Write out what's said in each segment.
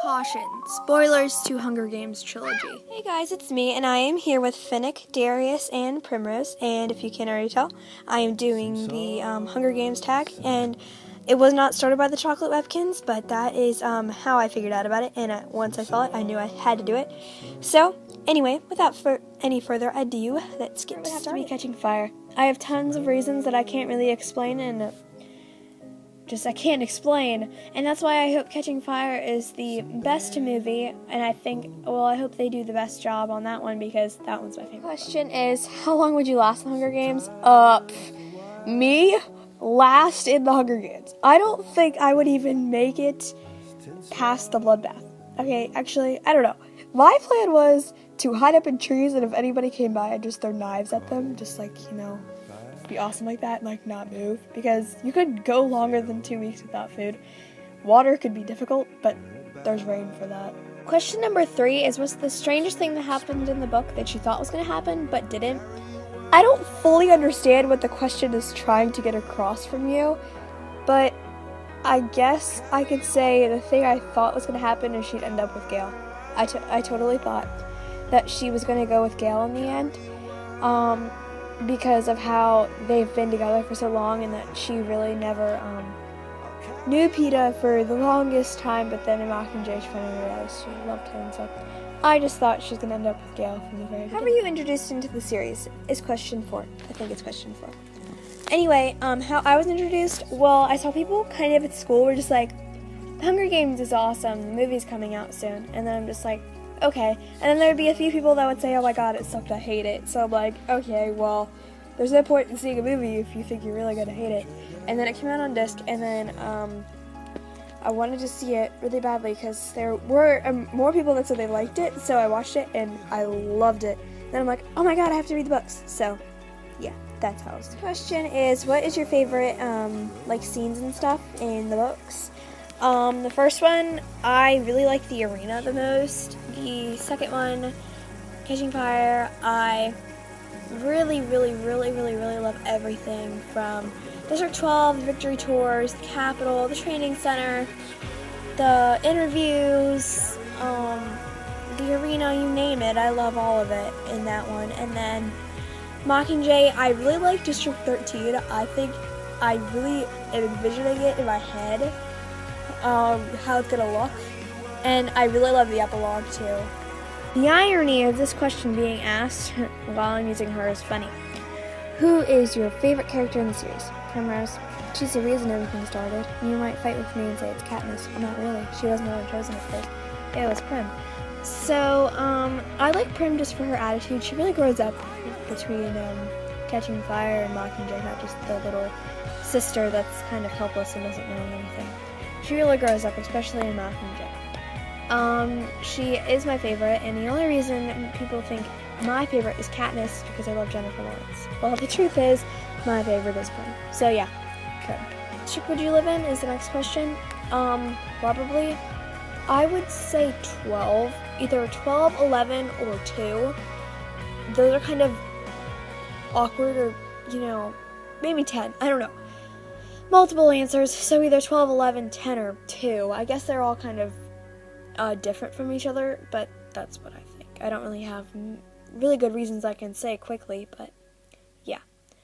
Caution, spoilers to Hunger Games trilogy. Hey guys, it's me, and I am here with Finnick, Darius, and Primrose, and if you can't already tell, I am doing the Hunger Games tag, and it was not started by the Chocolate Webkins, but that is how I figured out about it, and once I saw it, I knew I had to do it. So, anyway, without any further ado, let's get started. To be Catching Fire. I have tons of reasons that I can't really explain, and I can't explain, and that's why I hope Catching Fire is the best movie, and I hope they do the best job on that one, because that one's my favorite. Question is, how long would you last in the Hunger Games? Me? Last in the Hunger Games. I don't think I would even make it past the bloodbath. Okay, actually, I don't know. My plan was to hide up in trees, and if anybody came by, I'd just throw knives at them, just be awesome like that and not move, because you could go longer than 2 weeks without food. Water could be difficult, but there's rain for that. Question number 3 is, what's the strangest thing that happened in the book that you thought was going to happen but didn't? I don't fully understand what the question is trying to get across from you, but I guess I could say the thing I thought was going to happen is she'd end up with Gale. I totally thought that she was going to go with Gale in the end, because of how they've been together for so long, and that she really never knew Peeta for the longest time, but then in Mockingjay she finally realized she loved him, so I just thought she was going to end up with Gale from the very beginning. How were you introduced into the series is question 4. I think it's question 4. Anyway, how I was introduced, well, I saw people kind of at school were just like, The Hunger Games is awesome, the movie's coming out soon, and then I'm just like, okay. And then there'd be a few people that would say, oh my god, it sucked, I hate it. So I'm like, okay, well, there's no point in seeing a movie if you think you're really gonna hate it. And then it came out on disc, and then I wanted to see it really badly because there were more people that said they liked it, so I watched it and I loved it. Then I'm like, oh my god, I have to read the books. So yeah, that's how it was. The question is, what is your favorite scenes and stuff in the books? The first one, I really like the arena the most. The second one, Catching Fire, I really love everything from District 12, the Victory Tours, the Capitol, the Training Center, the interviews, the arena, you name it. I love all of it in that one. And then Mockingjay, I really like District 13. I think I really am envisioning it in my head, how it's gonna look. And I really love the epilogue too. The irony of this question being asked while I'm using her is funny. Who is your favorite character in the series? Primrose. She's the reason everything started. You might fight with me and say it's Katniss. Well, not really. She wasn't the one chosen at first. It was Prim. So, I like Prim just for her attitude. She really grows up between Catching Fire and Mockingjay, not just the little sister that's kind of helpless and doesn't know anything. She really grows up, especially in Mockingjay. She is my favorite, and the only reason people think my favorite is Katniss is because I love Jennifer Lawrence. Well, the truth is, my favorite is Prim. So yeah, good. Which ship would you live in is the next question. Probably, I would say 12. Either 12, 11, or 2. Those are kind of awkward, or, maybe 10. I don't know. Multiple answers, so either 12, 11, 10, or 2. I guess they're all kind of different from each other, but that's what I think. I don't really have really good reasons I can say quickly, but yeah.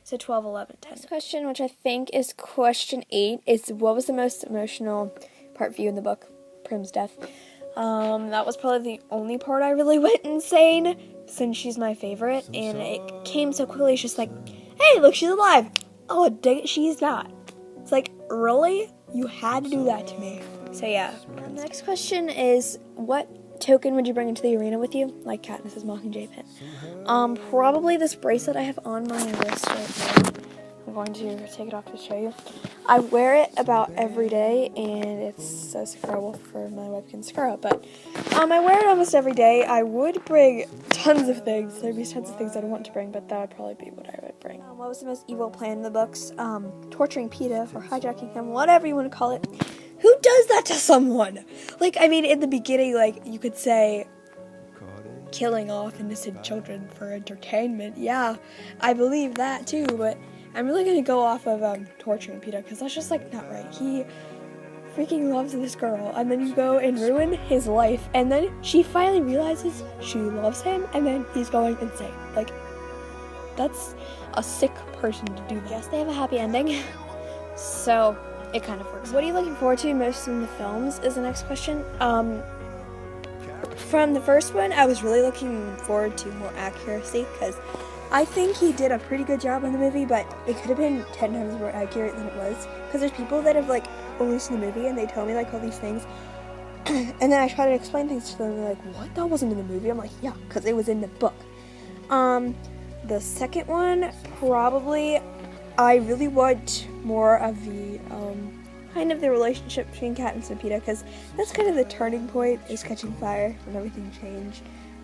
So 12, 11, 10. Next question, which I think is question 8, is what was the most emotional part for you in the book? Prim's death. That was probably the only part I really went insane, since she's my favorite, and it came so quickly. It's just like, hey, look, she's alive. Oh, dang it, she's not. It's like, really? You had to do that to me. So yeah. The next question is, what token would you bring into the arena with you? Like Katniss's Mockingjay pin. Probably this bracelet I have on my wrist right now. I'm going to take it off to show you. I wear it about every day, and it's so Sakura for my webkin Sakura, but I wear it almost every day. I would bring tons of things. There'd be tons of things I'd want to bring, but that would probably be what I would bring. What was the most evil plan in the books? Torturing Peeta, or hijacking him, whatever you want to call it. Who does that to someone? In the beginning, you could say killing off innocent children for entertainment. Yeah, I believe that too, but I'm really going to go off of torturing Peeta, because that's just, not right. He freaking loves this girl, and then you go and ruin his life, and then she finally realizes she loves him, and then he's going insane. Like, that's a sick person to do that. Yes, they have a happy ending, so it kind of works. What are you looking forward to most in the films is the next question. From the first one, I was really looking forward to more accuracy, because I think he did a pretty good job in the movie, but it could have been 10 times more accurate than it was. Because there's people that have, like, only seen the movie, and they tell me, like, all these things. And then I try to explain things to them, and they're like, what? That wasn't in the movie? I'm like, yeah, because it was in the book. The second one, probably, I really want more of the, kind of the relationship between Kat and Snapita, because that's kind of the turning point, is catching fire, when everything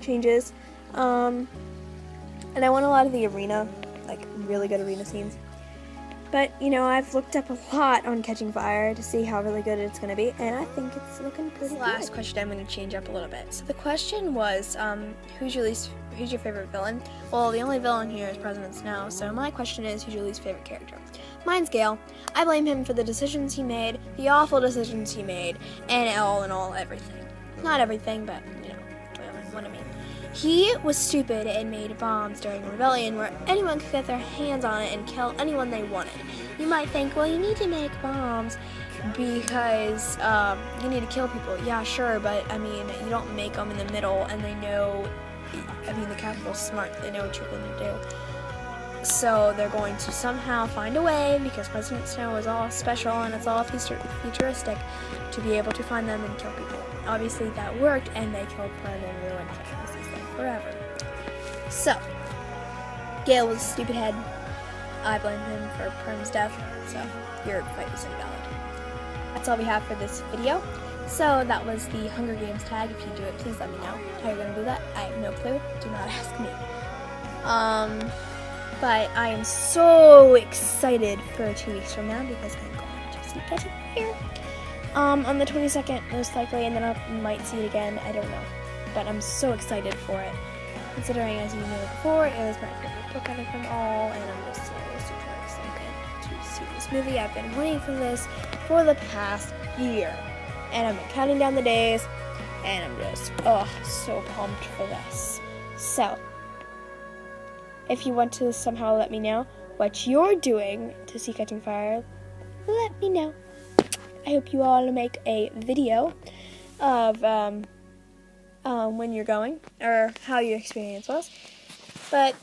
changes. And I want a lot of the arena, like really good arena scenes. But, you know, I've looked up a lot on Catching Fire to see how really good it's going to be, and I think it's looking pretty good. Last question I'm going to change up a little bit. So the question was, who's your favorite villain? Well, the only villain here is President Snow, so my question is, who's your least favorite character? Mine's Gale. I blame him for the decisions he made, the awful decisions he made, and all in all, everything. Not everything, but, you know, what I mean. He was stupid and made bombs during a rebellion where anyone could get their hands on it and kill anyone they wanted. You might think, well, you need to make bombs because you need to kill people. Yeah, sure, but I mean, you don't make them in the middle, and they know, I mean, the Capitol's smart, they know what you're going to do. So they're going to somehow find a way, because President Snow is all special and it's all futuristic, to be able to find them and kill people. Obviously that worked, and they killed Prem and ruined Katniss's life forever. So, Gale was a stupid head. I blame him for Prem's death, so your fight was invalid. That's all we have for this video. So that was the Hunger Games tag. If you do it, please let me know how you're going to do that. I have no clue. Do not ask me. But I am so excited for 2 weeks from now, because I'm going to see Catching Fire on the 22nd, most likely, and then I might see it again. I don't know. But I'm so excited for it, considering, as you know before, it was my favorite book out of them all, and I'm just super excited to see this movie. I've been waiting for this for the past year, and I've been counting down the days, and I'm just, so pumped for this. So, if you want to somehow let me know what you're doing to see Catching Fire, let me know. I hope you all make a video of when you're going, or how your experience was. But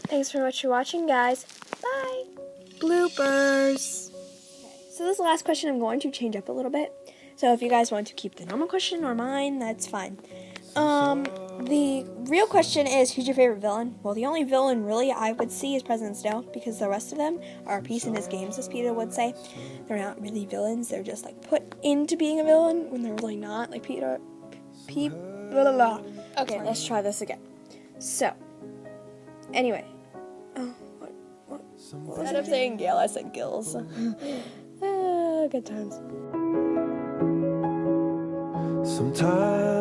thanks for much for watching, guys. Bye. Bloopers. Okay, so this last question I'm going to change up a little bit. So if you guys want to keep the normal question or mine, that's fine. The real question is, who's your favorite villain? Well, the only villain really I would see is President Snow, because the rest of them are a piece in his games, as Peter would say. They're not really villains, they're just like put into being a villain when they're really not. Like Peter, blah blah blah. Okay, let's try this again. So, anyway. What instead of saying Gale, I said Gills. Good times. Sometimes